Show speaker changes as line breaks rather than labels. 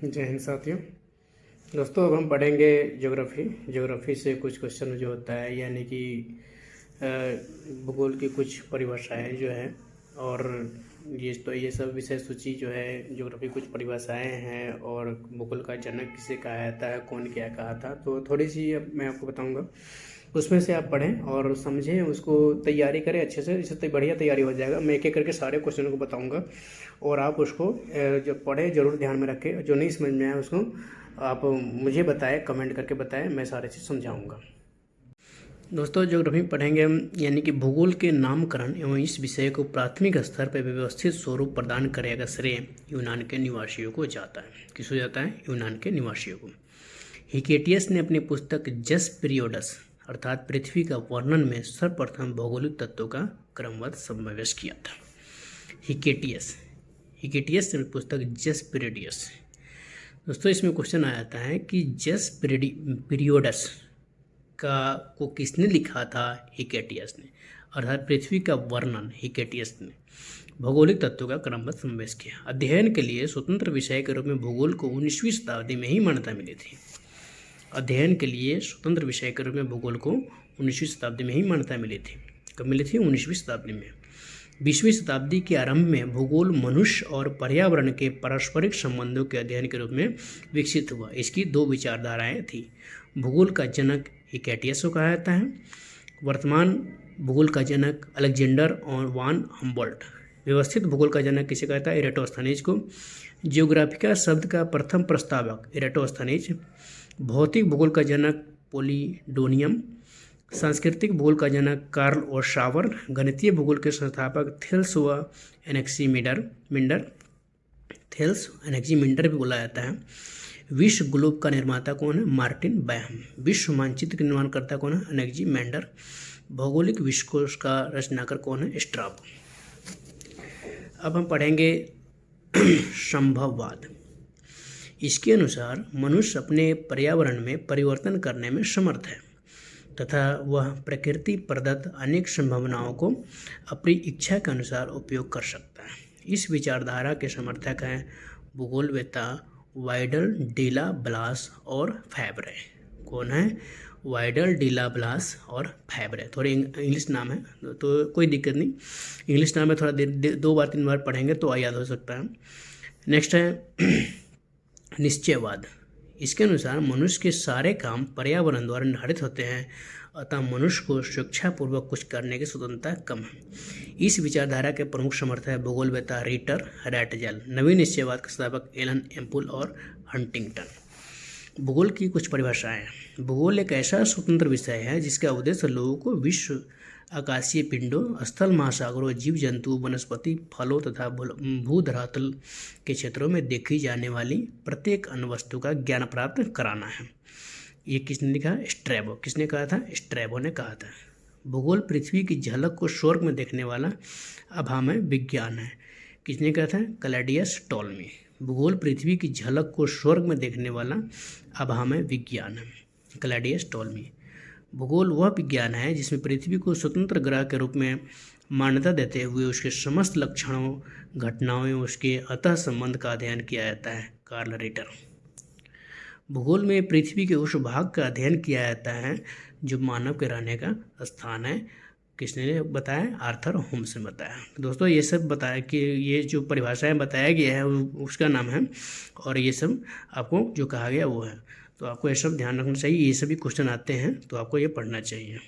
जय हिंद साथियों। दोस्तों अब हम पढ़ेंगे ज्योग्राफी से कुछ क्वेश्चन जो होता है, यानी कि भूगोल की कुछ परिभाषाएं जो है, और ये सब विषय सूची जो है ज्योग्राफी कुछ परिभाषाएं हैं, और भूगोल का जनक किसे कहा जाता है, कौन क्या कहा था, तो थोड़ी सी अब मैं आपको बताऊंगा। उसमें से आप पढ़ें और समझें, उसको तैयारी करें अच्छे से, इससे बढ़िया तैयारी हो जाएगा। मैं एक एक करके सारे क्वेश्चनों को बताऊंगा और आप उसको जब पढ़ें ज़रूर ध्यान में रखें। जो नहीं समझ में आए उसको आप मुझे बताएं, कमेंट करके बताएं, मैं सारे चीज़ समझाऊंगा। दोस्तों ज्योग्राफी पढ़ेंगे हम, यानी कि भूगोल के नामकरण एवं इस विषय को प्राथमिक स्तर पर व्यवस्थित स्वरूप प्रदान करने का श्रेय यूनान के निवासियों को जाता है। किसको जाता है? यूनान के निवासियों को। हिकेटियस ने अपनी पुस्तक जस पीरियोडस अर्थात पृथ्वी का वर्णन में सर्वप्रथम भौगोलिक तत्वों का क्रमबद्ध समावेश किया था। हिकेटियस ने पुस्तक जस पीरियोडस। दोस्तों इसमें क्वेश्चन आ जाता है कि जस पीरियोडस को किसने लिखा था? हिकेटियस ने, अर्थात पृथ्वी का वर्णन हिकेटियस ने भौगोलिक तत्वों का क्रमबद्ध समावेश किया। अध्ययन के लिए स्वतंत्र विषय के रूप में भूगोल को 19वीं शताब्दी में ही मान्यता मिली थी। अध्ययन के लिए स्वतंत्र विषय के रूप में भूगोल को 19वीं शताब्दी में ही मान्यता मिली थी। कब मिली थी? 19वीं शताब्दी में। 20वीं शताब्दी के आरंभ में भूगोल मनुष्य और पर्यावरण के पारस्परिक संबंधों के अध्ययन के रूप में विकसित हुआ। इसकी दो विचारधाराएं थी। भूगोल का जनक हिकेटियस को कहा जाता है। वर्तमान भूगोल का जनक अलेक्जेंडर और वान हम्बोल्ट। व्यवस्थित भूगोल का जनक किसे कहता है? इरेटोस्थनीज को। जियोग्राफिका शब्द का प्रथम प्रस्तावक इरेटोस्थनीज। भौतिक भूगोल का जनक पोलिडोनियम। सांस्कृतिक भूगोल का जनक कार्ल और शावर। गणितीय भूगोल के संस्थापक थेल्स व एनेक्सीमिंडर। थेल्स एनेक्सीमिंडर भी बोला जाता है। विश्व ग्लोब का निर्माता कौन है? मार्टिन बैहम। विश्व मानचित्र का निर्माणकर्ता कौन है? एनेक्सीमिंडर। भौगोलिक विश्वकोश का रचनाकार कौन है? स्ट्राबो। अब हम पढ़ेंगे संभववाद। इसके अनुसार मनुष्य अपने पर्यावरण में परिवर्तन करने में समर्थ है तथा वह प्रकृति प्रदत्त अनेक संभावनाओं को अपनी इच्छा के अनुसार उपयोग कर सकता है। इस विचारधारा के समर्थक हैं भूगोलवेत्ता वाइडल डिला ब्लास और फैब्रे। कौन है? वाइडल डिला ब्लास और फैब्रे। थोड़े इंग्लिश नाम है तो कोई दिक्कत नहीं, इंग्लिश नाम है, थोड़ा दो बार तीन बार पढ़ेंगे तो याद हो सकता है। नेक्स्ट है निश्चयवाद। इसके अनुसार मनुष्य के सारे काम पर्यावरण द्वारा निर्धारित होते हैं, अतः मनुष्य को स्वेच्छापूर्वक कुछ करने की स्वतंत्रता कम है। इस विचारधारा के प्रमुख समर्थक है भूगोलवेत्ता रिटर रैटजेल। नवीन निश्चयवाद के संस्थापक एलन एम्पुल और हंटिंगटन। भूगोल की कुछ परिभाषाएं। भूगोल एक ऐसा स्वतंत्र विषय है जिसका उद्देश्य लोगों को विश्व, आकाशीय पिंडों, स्थल, महासागरों, जीव जंतु, वनस्पति, फलों तथा भूधरातल के क्षेत्रों में देखी जाने वाली प्रत्येक अन्य वस्तु का ज्ञान प्राप्त कराना है। ये किसने लिखा? स्ट्रैबो। किसने कहा था? स्ट्रैबो ने कहा था। भूगोल पृथ्वी की झलक को स्वर्ग में देखने वाला अभामय विज्ञान है। किसने कहा था? क्लैडियस टोल्मी। भूगोल पृथ्वी की झलक को स्वर्ग में देखने वाला अभामय विज्ञान है, क्लैडियस टोल्मी। भूगोल वह विज्ञान है जिसमें पृथ्वी को स्वतंत्र ग्रह के रूप में मान्यता देते हुए उसके समस्त लक्षणों, घटनाओं एवं उसके अंतः संबंध का अध्ययन किया जाता है, कार्ल रिटर। भूगोल में पृथ्वी के उस भाग का अध्ययन किया जाता है जो मानव के रहने का स्थान है। किसने बताया? आर्थर होम्स ने बताया। दोस्तों ये सब बताया कि ये जो परिभाषाएं बताया गया है उसका नाम है, और ये सब आपको जो कहा गया वो है, तो आपको ये सब ध्यान रखना चाहिए। ये सभी क्वेश्चन आते हैं तो आपको ये पढ़ना चाहिए।